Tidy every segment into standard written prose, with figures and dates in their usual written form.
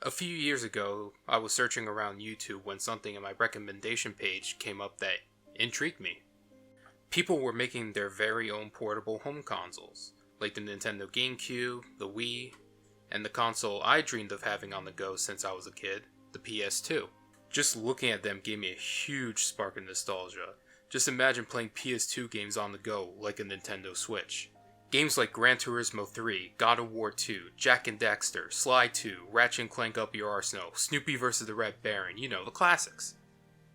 A few years ago, I was searching around YouTube when something in my recommendation page came up that intrigued me. People were making their very own portable home consoles, like the Nintendo GameCube, the Wii, and the console I dreamed of having on the go since I was a kid, the PS2. Just looking at them gave me a huge spark of nostalgia. Just imagine playing PS2 games on the go like a Nintendo Switch. Games like Gran Turismo 3, God of War 2, Jak and Daxter, Sly 2, Ratchet & Clank Up Your Arsenal, Snoopy vs. the Red Baron, the classics.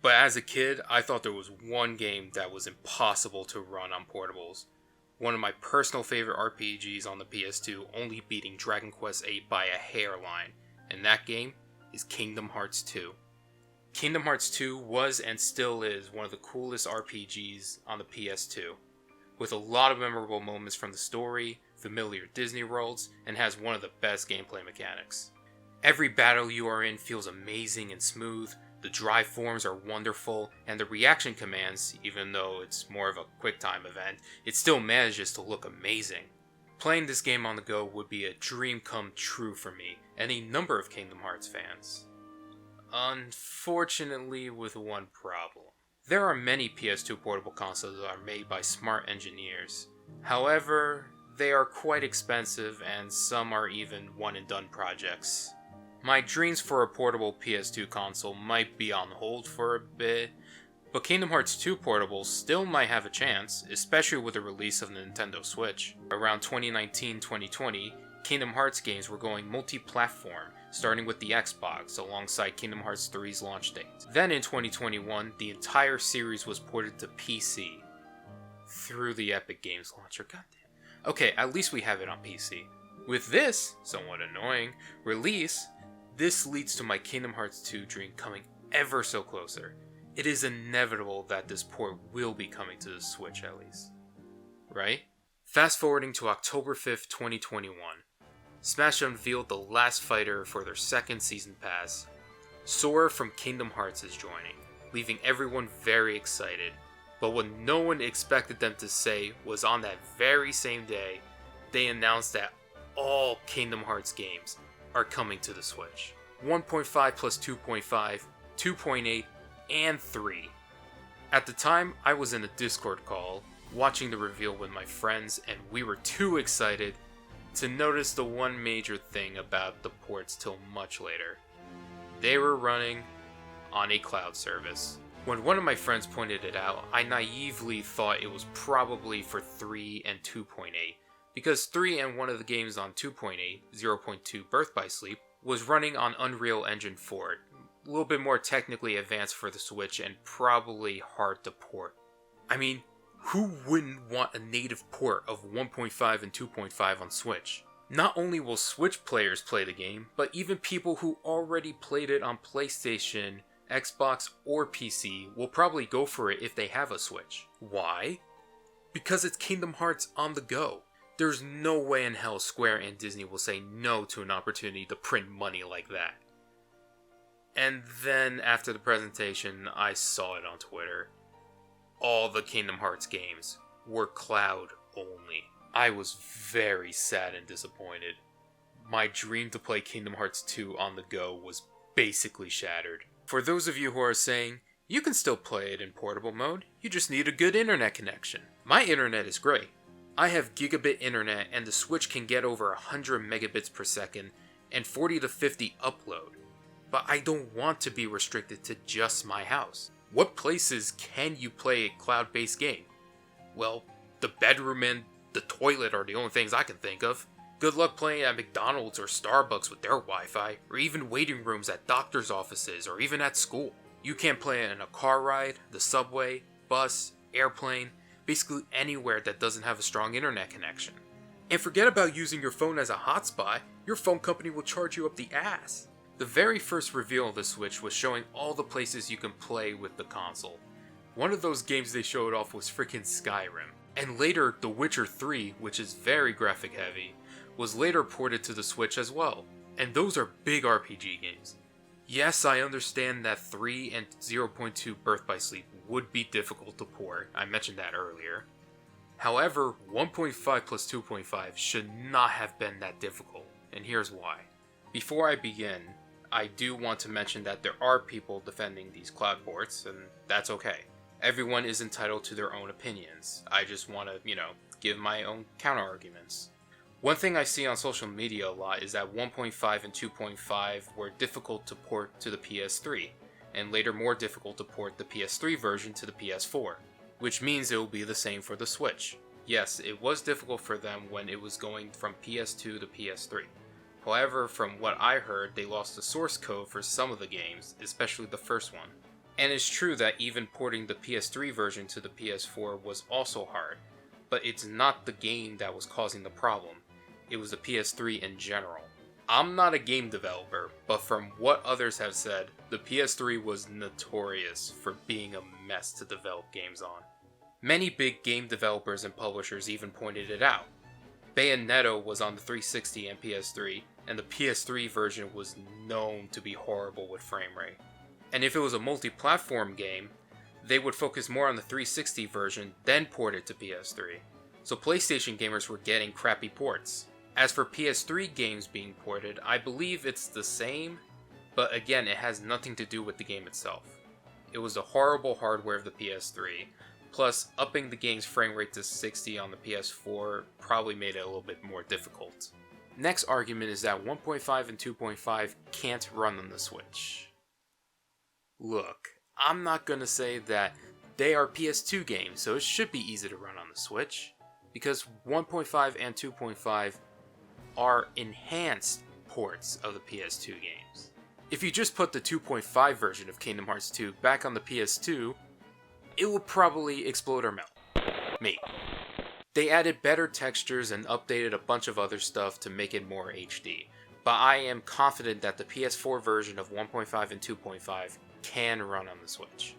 But as a kid, I thought there was one game that was impossible to run on portables. One of my personal favorite RPGs on the PS2, only beating Dragon Quest VIII by a hairline, and that game is Kingdom Hearts 2. Kingdom Hearts 2 was and still is one of the coolest RPGs on the PS2, with a lot of memorable moments from the story, familiar Disney worlds, and has one of the best gameplay mechanics. Every battle you are in feels amazing and smooth, the drive forms are wonderful, and the reaction commands, even though it's more of a QuickTime event, it still manages to look amazing. Playing this game on the go would be a dream come true for me and a number of Kingdom Hearts fans. Unfortunately, with one problem. There are many PS2 portable consoles that are made by smart engineers. However, they are quite expensive and some are even one-and-done projects. My dreams for a portable PS2 console might be on hold for a bit, but Kingdom Hearts 2 portables still might have a chance, especially with the release of the Nintendo Switch. Around 2019-2020, Kingdom Hearts games were going multi-platform, starting with the Xbox alongside Kingdom Hearts 3's launch date. Then in 2021, the entire series was ported to PC through the Epic Games launcher. Goddamn. Okay, at least we have it on PC. With this, somewhat annoying, release, this leads to my Kingdom Hearts 2 dream coming ever so closer. It is inevitable that this port will be coming to the Switch at least. Right? Fast forwarding to October 5th, 2021. Smash unveiled the last fighter for their second season pass. Sora from Kingdom Hearts is joining, leaving everyone very excited. But what no one expected them to say was on that very same day, they announced that all Kingdom Hearts games are coming to the Switch. 1.5 plus 2.5, 2.8, and 3. At the time, I was in a Discord call, watching the reveal with my friends, and we were too excited to notice the one major thing about the ports till much later. They were running on a cloud service. When one of my friends pointed it out, I naively thought it was probably for 3 and 2.8, because 3 and one of the games on 2.8, 0.2 Birth by Sleep, was running on Unreal Engine 4, a little bit more technically advanced for the Switch and probably hard to port. I mean, who wouldn't want a native port of 1.5 and 2.5 on Switch? Not only will Switch players play the game, but even people who already played it on PlayStation, Xbox, or PC will probably go for it if they have a Switch. Why? Because it's Kingdom Hearts on the go. There's no way in hell Square and Disney will say no to an opportunity to print money like that. And then after the presentation, I saw it on Twitter. All the Kingdom Hearts games were cloud only. I was very sad and disappointed. My dream to play Kingdom Hearts 2 on the go was basically shattered. For those of you who are saying, you can still play it in portable mode, you just need a good internet connection. My internet is great. I have gigabit internet and the Switch can get over 100 megabits per second and 40 to 50 upload. But I don't want to be restricted to just my house. What places can you play a cloud-based game? Well, the bedroom and the toilet are the only things I can think of. Good luck playing at McDonald's or Starbucks with their Wi-Fi, or even waiting rooms at doctor's offices, or even at school. You can't play it in a car ride, the subway, bus, airplane, basically anywhere that doesn't have a strong internet connection. And forget about using your phone as a hotspot, your phone company will charge you up the ass. The very first reveal of the Switch was showing all the places you can play with the console. One of those games they showed off was freaking Skyrim. And later, The Witcher 3, which is very graphic heavy, was later ported to the Switch as well. And those are big RPG games. Yes, I understand that 3 and 0.2 Birth by Sleep would be difficult to port, I mentioned that earlier. However, 1.5 plus 2.5 should not have been that difficult, and here's why. Before I begin, I do want to mention that there are people defending these cloud ports, and that's okay. Everyone is entitled to their own opinions. I just want to, give my own counter arguments. One thing I see on social media a lot is that 1.5 and 2.5 were difficult to port to the PS3, and later more difficult to port the PS3 version to the PS4, which means it will be the same for the Switch. Yes, it was difficult for them when it was going from PS2 to PS3. However, from what I heard, they lost the source code for some of the games, especially the first one. And it's true that even porting the PS3 version to the PS4 was also hard, but it's not the game that was causing the problem. It was the PS3 in general. I'm not a game developer, but from what others have said, the PS3 was notorious for being a mess to develop games on. Many big game developers and publishers even pointed it out. Bayonetta was on the 360 and PS3, and the PS3 version was known to be horrible with frame rate. And if it was a multi-platform game, they would focus more on the 360 version, then port it to PS3. So PlayStation gamers were getting crappy ports. As for PS3 games being ported, I believe it's the same, but again, it has nothing to do with the game itself. It was the horrible hardware of the PS3, plus upping the game's frame rate to 60 on the PS4 probably made it a little bit more difficult. Next argument is that 1.5 and 2.5 can't run on the Switch. Look, I'm not gonna say that they are PS2 games, so it should be easy to run on the Switch, because 1.5 and 2.5 are enhanced ports of the PS2 games. If you just put the 2.5 version of Kingdom Hearts 2 back on the PS2, it will probably explode or melt. Maybe. They added better textures and updated a bunch of other stuff to make it more HD, but I am confident that the PS4 version of 1.5 and 2.5 can run on the Switch.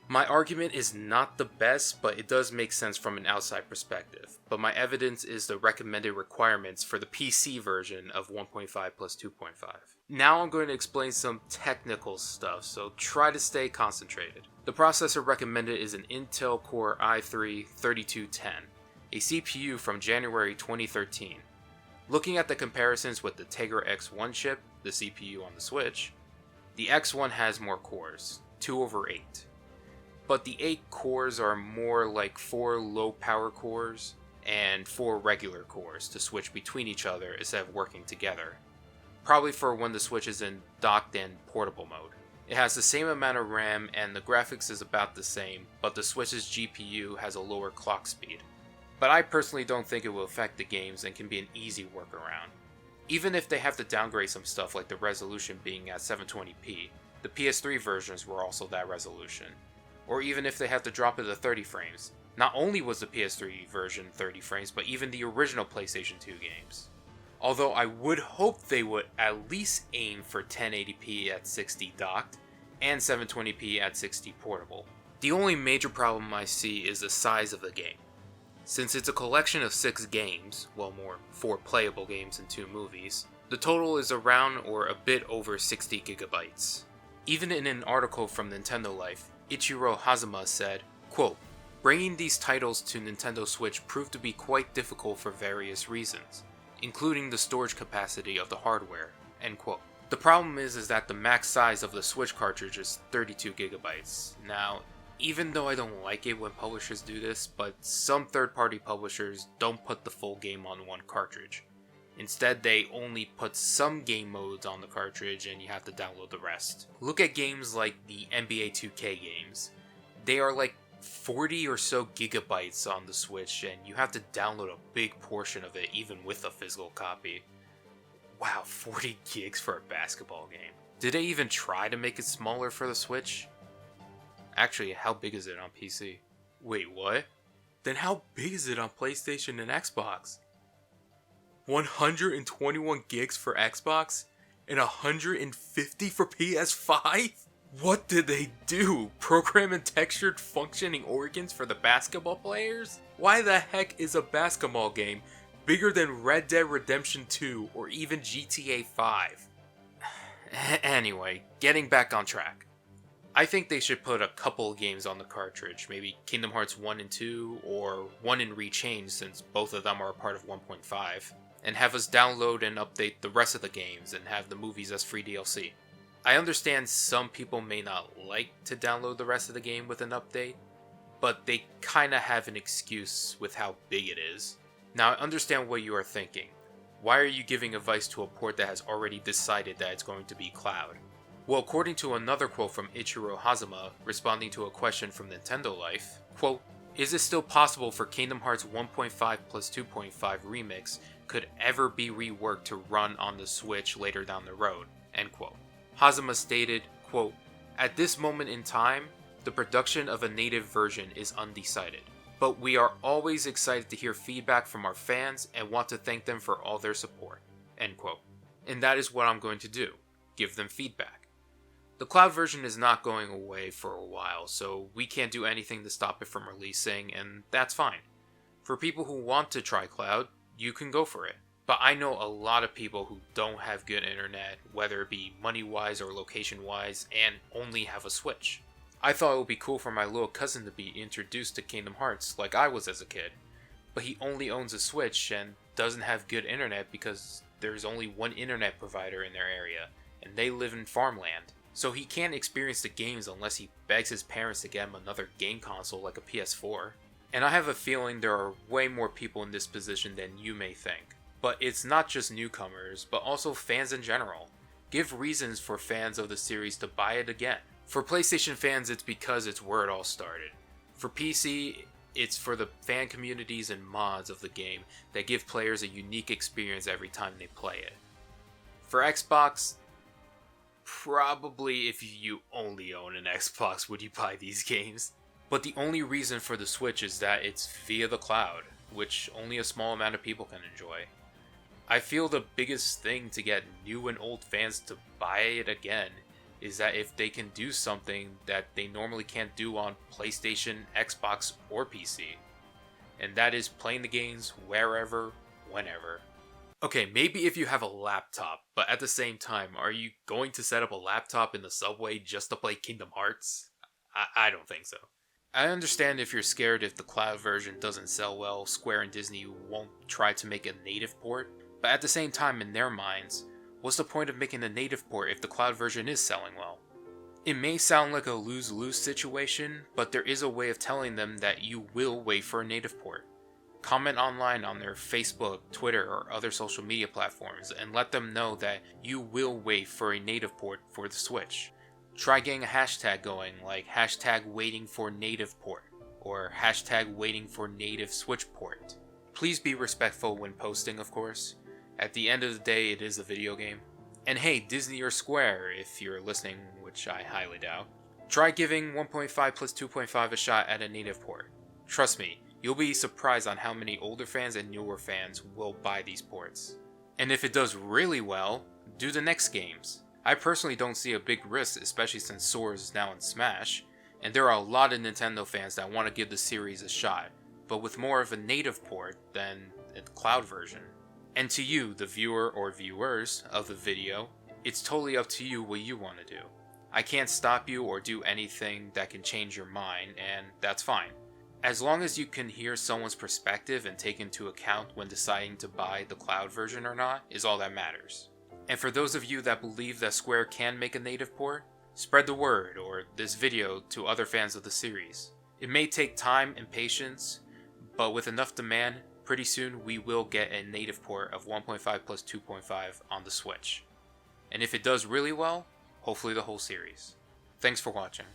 My argument is not the best, but it does make sense from an outside perspective, but my evidence is the recommended requirements for the PC version of 1.5 plus 2.5. Now I'm going to explain some technical stuff, so try to stay concentrated. The processor recommended is an Intel Core i3-3210, a CPU from January 2013. Looking at the comparisons with the Tegra X1 chip, the CPU on the Switch, the X1 has more cores, 2/8. But the 8 cores are more like 4 low power cores and 4 regular cores to switch between each other instead of working together. Probably for when the Switch is in docked and portable mode. It has the same amount of RAM and the graphics is about the same, but the Switch's GPU has a lower clock speed. But I personally don't think it will affect the games and can be an easy workaround. Even if they have to downgrade some stuff like the resolution being at 720p, the PS3 versions were also that resolution. Or even if they have to drop it to 30 frames. Not only was the PS3 version 30 frames, but even the original PlayStation 2 games. Although I would hope they would at least aim for 1080p at 60 docked, and 720p at 60 portable. The only major problem I see is the size of the game. Since it's a collection of 6 games, well more 4 playable games and 2 movies, the total is around or a bit over 60 gigabytes. Even in an article from Nintendo Life, Ichiro Hazama said, quote, "Bringing these titles to Nintendo Switch proved to be quite difficult for various reasons, including the storage capacity of the hardware," end quote. The problem is that the max size of the Switch cartridge is 32 gigabytes. Now, even though I don't like it when publishers do this, but some third-party publishers don't put the full game on one cartridge. Instead, they only put some game modes on the cartridge and you have to download the rest. Look at games like the NBA 2K games. They are like 40 or so gigabytes on the Switch and you have to download a big portion of it even with a physical copy. Wow, 40 gigs for a basketball game. Did they even try to make it smaller for the Switch? Actually, how big is it on PC? Wait, what? Then how big is it on PlayStation and Xbox? 121 gigs for Xbox? And 150 for PS5? What did they do? Program and textured functioning organs for the basketball players? Why the heck is a basketball game bigger than Red Dead Redemption 2 or even GTA 5? Anyway, getting back on track. I think they should put a couple games on the cartridge, maybe Kingdom Hearts 1 and 2, or 1 and Rechange since both of them are a part of 1.5, and have us download and update the rest of the games and have the movies as free DLC. I understand some people may not like to download the rest of the game with an update, but they kinda have an excuse with how big it is. Now I understand what you are thinking. Why are you giving advice to a port that has already decided that it's going to be cloud? Well, according to another quote from Ichiro Hazama, responding to a question from Nintendo Life, quote, "Is it still possible for Kingdom Hearts 1.5 plus 2.5 Remix could ever be reworked to run on the Switch later down the road?" End quote. Hazama stated, quote, "At this moment in time, the production of a native version is undecided, but we are always excited to hear feedback from our fans and want to thank them for all their support." End quote. And that is what I'm going to do, give them feedback. The cloud version is not going away for a while, so we can't do anything to stop it from releasing, and that's fine. For people who want to try cloud, you can go for it. But I know a lot of people who don't have good internet, whether it be money-wise or location-wise, and only have a Switch. I thought it would be cool for my little cousin to be introduced to Kingdom Hearts like I was as a kid, but he only owns a Switch and doesn't have good internet because there's only one internet provider in their area, and they live in farmland. So he can't experience the games unless he begs his parents to get him another game console like a PS4. And I have a feeling there are way more people in this position than you may think. But it's not just newcomers, but also fans in general. Give reasons for fans of the series to buy it again. For PlayStation fans, it's because it's where it all started. For PC, it's for the fan communities and mods of the game that give players a unique experience every time they play it. For Xbox, probably if you only own an Xbox would you buy these games. But the only reason for the Switch is that it's via the cloud, which only a small amount of people can enjoy. I feel the biggest thing to get new and old fans to buy it again is that if they can do something that they normally can't do on PlayStation, Xbox, or PC. And that is playing the games wherever, whenever. Okay, maybe if you have a laptop, but at the same time, are you going to set up a laptop in the subway just to play Kingdom Hearts? I don't think so. I understand if you're scared if the cloud version doesn't sell well, Square and Disney won't try to make a native port, but at the same time, in their minds, what's the point of making a native port if the cloud version is selling well? It may sound like a lose-lose situation, but there is a way of telling them that you will wait for a native port. Comment online on their Facebook, Twitter, or other social media platforms and let them know that you will wait for a native port for the Switch. Try getting a hashtag going like hashtag waiting for native port or hashtag waiting for native Switch port. Please be respectful when posting, of course. At the end of the day, it is a video game. And hey, Disney or Square, if you're listening, which I highly doubt, try giving 1.5 plus 2.5 a shot at a native port. Trust me, you'll be surprised on how many older fans and newer fans will buy these ports. And if it does really well, do the next games. I personally don't see a big risk, especially since Sora is now in Smash, and there are a lot of Nintendo fans that want to give the series a shot, but with more of a native port than a cloud version. And to you, the viewer or viewers of the video, it's totally up to you what you want to do. I can't stop you or do anything that can change your mind, and that's fine. As long as you can hear someone's perspective and take into account when deciding to buy the cloud version or not is all that matters. And for those of you that believe that Square can make a native port, spread the word or this video to other fans of the series. It may take time and patience, but with enough demand, pretty soon we will get a native port of 1.5 plus 2.5 on the Switch. And if it does really well, hopefully the whole series. Thanks for watching.